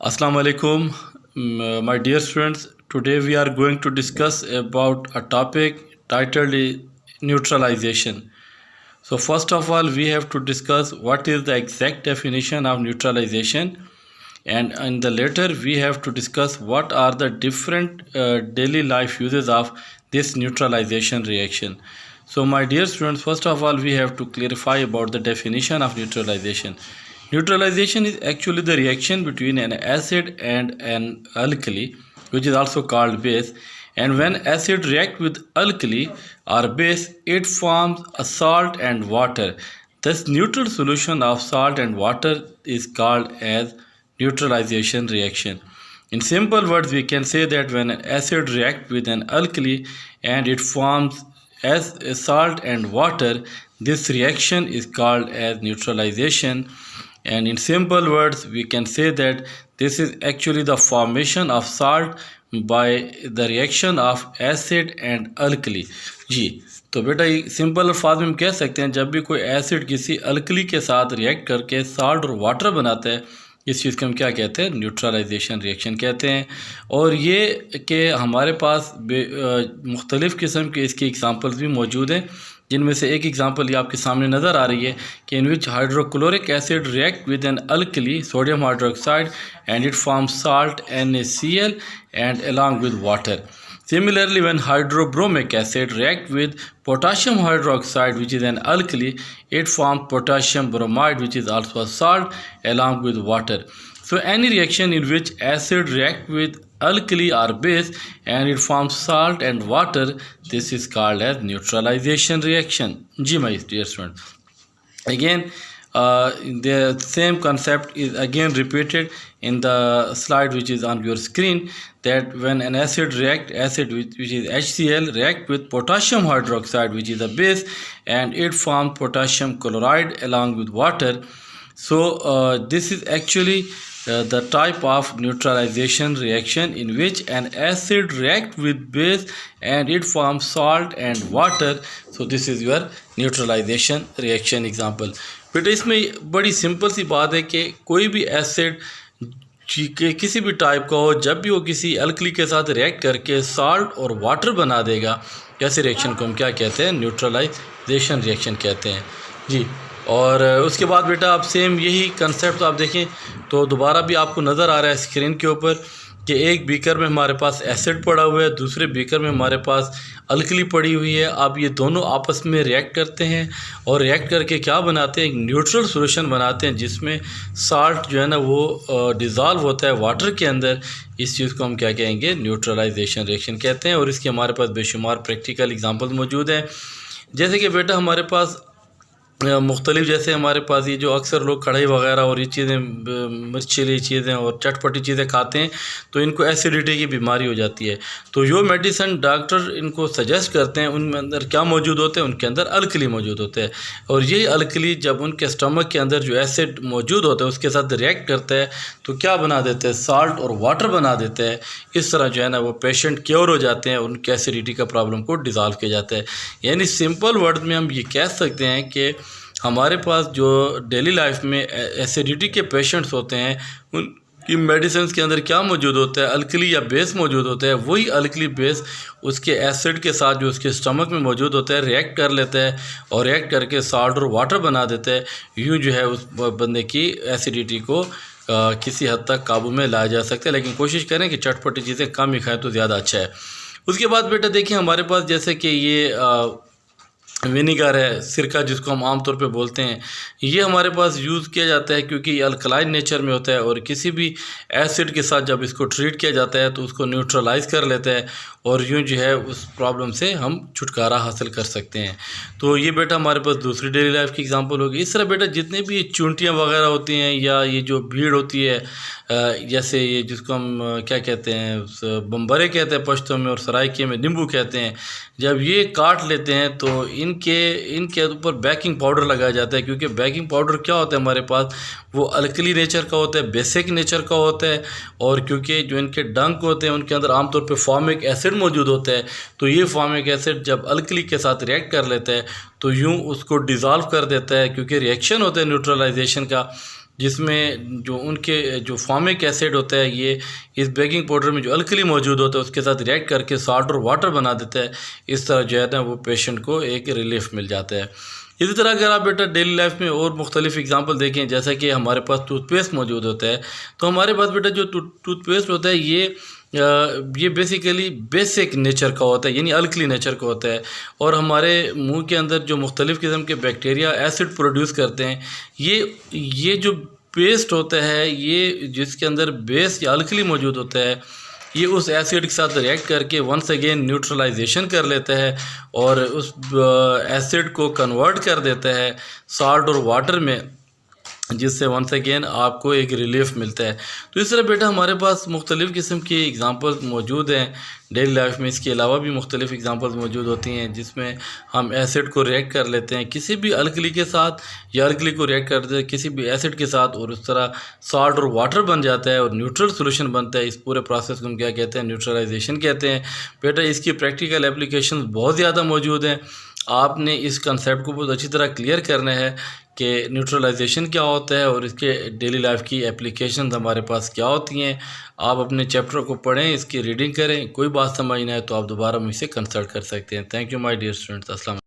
Assalamu alaikum, my dear students. Today we are going to discuss about a topic titled neutralization. So first of all, we have to discuss what is the exact definition of neutralization, and in the later we have to discuss what are the different daily life uses of this neutralization reaction. So my dear students, first of all we have to clarify about the definition of neutralization. Neutralization is actually the reaction between an acid and an alkali, which is also called base. And when acid react with alkali or base, it forms a salt and water. This neutral solution of salt and water is called as neutralization reaction. In simple words, we can say that when an acid reacts with an alkali and it forms as a salt and water, this reaction is called as neutralization. And in simple words, we can say that this is actually the formation of salt by the reaction of acid and alkali. जी, तो बेटा simple अल्फाज में हम कह सकते हैं जब भी कोई एसिड किसी अल्कली के साथ रिएक्ट करके साल्ट और वाटर बनाता है, इस चीज़ को हम क्या कहते हैं? न्यूट्रलाइजेशन रिएक्शन कहते हैं। और ये कि हमारे पास मुख्तलिफ़ किस्म के इसकी एग्ज़ाम्पल्स भी मौजूद हैं, जिनमें से एक एग्जांपल ये आपके सामने नज़र आ रही है कि in which hydrochloric acid react with an alkali sodium hydroxide and it forms salt NaCl and along with water. Similarly, when hydrobromic acid react with potassium hydroxide, which is an alkali, it forms potassium bromide, which is also a salt, along with water. So any reaction in which acid react with alkali or base and it forms salt and water, this is called as neutralization reaction. Ji, my dear students. Again, the same concept is again repeated in the slide which is on your screen, that when an acid which is HCl react with potassium hydroxide, which is a base, and it forms potassium chloride along with water. So this is actually the type of neutralization reaction in which an acid react with base and it forms salt and water. So this is your neutralization reaction example. बेटा इसमें बड़ी simple सी बात है कि कोई भी acid के किसी भी टाइप का हो, जब भी वो किसी अल्कली के साथ रिएक्ट करके साल्ट और वाटर बना देगा, ऐसे रिएक्शन को हम क्या कहते हैं? न्यूट्रलाइजेशन रिएक्शन कहते हैं जी। और उसके बाद बेटा आप सेम यही कंसेप्ट आप देखें तो दोबारा भी आपको नज़र आ रहा है स्क्रीन के ऊपर कि एक बीकर में हमारे पास एसिड पड़ा हुआ है, दूसरे बीकर में हमारे पास अल्कली पड़ी हुई है। अब ये दोनों आपस में रिएक्ट करते हैं और रिएक्ट करके क्या बनाते हैं? एक न्यूट्रल सॉल्यूशन बनाते हैं जिसमें साल्ट जो है ना वो डिज़ोल्व होता है वाटर के अंदर। इस चीज़ को हम क्या कहेंगे? न्यूट्रलाइजेशन रिएक्शन कहते हैं। और इसके हमारे पास बेशुमार प्रैक्टिकल एग्जाम्पल मौजूद हैं, जैसे कि बेटा हमारे पास मुख्तलिफ, जैसे हमारे पास ये जो अक्सर लोग कढ़ाई वगैरह और ये चीज़ें मिर्चीली चीज़ें और चटपटी चीज़ें खाते हैं तो इनको एसिडिटी की बीमारी हो जाती है। तो जो मेडिसिन डॉक्टर इनको सजेस्ट करते हैं उनमें अंदर क्या मौजूद होते हैं? उनके अंदर अल्कली मौजूद होते हैं। और यही अल्कली जब उनके स्टमक के अंदर जो एसिड मौजूद होता है उसके साथ रिएक्ट करता है तो क्या बना देते हैं? साल्ट और वाटर बना देते हैं। इस तरह जो है ना वो पेशेंट क्योर हो जाते हैं, उनके एसिडिटी का प्रॉब्लम को डिज़ोल्व किया जाता है। यानी सिंपल वर्ड में हम ये कह सकते हैं कि हमारे पास जो डेली लाइफ में एसिडिटी के पेशेंट्स होते हैं उनकी मेडिसिन के अंदर क्या मौजूद होता है? अल्कली या बेस मौजूद होता है। वही अल्कली बेस उसके एसिड के साथ जो उसके स्टमक में मौजूद होता है रिएक्ट कर लेता है और रिएक्ट करके साल्ट और वाटर बना देता है। यूँ जो है उस बंदे की एसिडिटी को किसी हद तक काबू में लाया जा सकता है, लेकिन कोशिश करें कि चटपटी चीज़ें कम ही खाएँ तो ज़्यादा अच्छा है। उसके बाद बेटा देखिए हमारे पास जैसे कि ये विनीगर है, सिरका जिसको हम आम तौर पे बोलते हैं, ये हमारे पास यूज़ किया जाता है क्योंकि ये अल्कलाइन नेचर में होता है और किसी भी एसिड के साथ जब इसको ट्रीट किया जाता है तो उसको न्यूट्रलाइज कर लेता है और यूँ जो है उस प्रॉब्लम से हम छुटकारा हासिल कर सकते हैं। तो ये बेटा हमारे पास दूसरी डेली लाइफ की एग्जांपल होगी। इस तरह बेटा जितने भी चूंटियाँ वगैरह होती हैं या ये जो भीड़ होती है, जैसे ये जिसको हम क्या कहते हैं? बम्बरे कहते हैं पश्तो में और सराइकी में नींबू कहते हैं। जब ये काट लेते हैं तो इनके ऊपर बेकिंग पाउडर लगाया जाता है, क्योंकि बेकिंग पाउडर क्या होता है हमारे पास? वो अल्कली नेचर का होता है, बेसिक नेचर का होता है। और क्योंकि जो इनके डंक होते हैं उनके अंदर आमतौर पे फॉर्मिक एसिड मौजूद होता है, तो ये फॉर्मिक एसिड जब अल्कली के साथ रिएक्ट कर लेता है तो यूँ उसको डिज़ोल्व कर देता है, क्योंकि रिएक्शन होता है न्यूट्रलाइजेशन का। जिसमें जो उनके जो फॉर्मिक एसिड होता है ये इस बेकिंग पाउडर में जो अल्कली मौजूद होता है उसके साथ रिएक्ट करके सॉल्ट और वाटर बना देता है। इस तरह जो है ना वो पेशेंट को एक रिलीफ मिल जाता है। इसी तरह अगर आप बेटा डेली लाइफ में और मुख्तलिफ एग्जांपल देखें, जैसा कि हमारे पास टूथपेस्ट मौजूद होता है, तो हमारे पास बेटा जो टूथपेस्ट होता है ये बेसिकली बेसिक नेचर का होता है, यानी अल्कली नेचर का होता है, और हमारे मुंह के अंदर जो मुख्तलिफ़ किस्म के बैक्टीरिया एसिड प्रोड्यूस करते हैं, ये जो पेस्ट होता है ये जिसके अंदर बेस या अल्कली मौजूद होता है, ये उस एसिड के साथ रिएक्ट करके वंस अगेन न्यूट्रलाइजेशन कर लेता है और उस एसिड को कन्वर्ट कर देता है सॉल्ट और वाटर में, जिससे वंस अगेन आपको एक रिलीफ मिलता है। तो इस तरह बेटा हमारे पास मुख्तलिफ़ किस्म की एग्ज़ाम्पल्स मौजूद हैं डेली लाइफ में। इसके अलावा भी मुख्तलिफ़ एग्ज़ाम्पल्स मौजूद होती हैं जिसमें हम एसिड को रिएक्ट कर लेते हैं किसी भी अल्कली के साथ, या अल्कली को रिएक्ट करते हैं किसी भी एसिड के साथ, और उस तरह सॉल्ट और वाटर बन जाता है और न्यूट्रल सोल्यूशन बनता है। इस पूरे प्रोसेस को हम क्या कहते हैं? न्यूट्रलाइजेशन कहते हैं। बेटा इसकी प्रैक्टिकल एप्लीकेशन बहुत ज़्यादा मौजूद हैं। आपने इस कंसेप्ट को बहुत अच्छी तरह क्लियर करना है कि न्यूट्रलाइजेशन क्या होता है और इसके डेली लाइफ की एप्लीकेशंस हमारे पास क्या होती हैं। आप अपने चैप्टर को पढ़ें, इसकी रीडिंग करें। कोई बात समझ ना आए तो आप दोबारा मुझसे कंसल्ट कर सकते हैं। Thank you my dear students. अस्सलाम।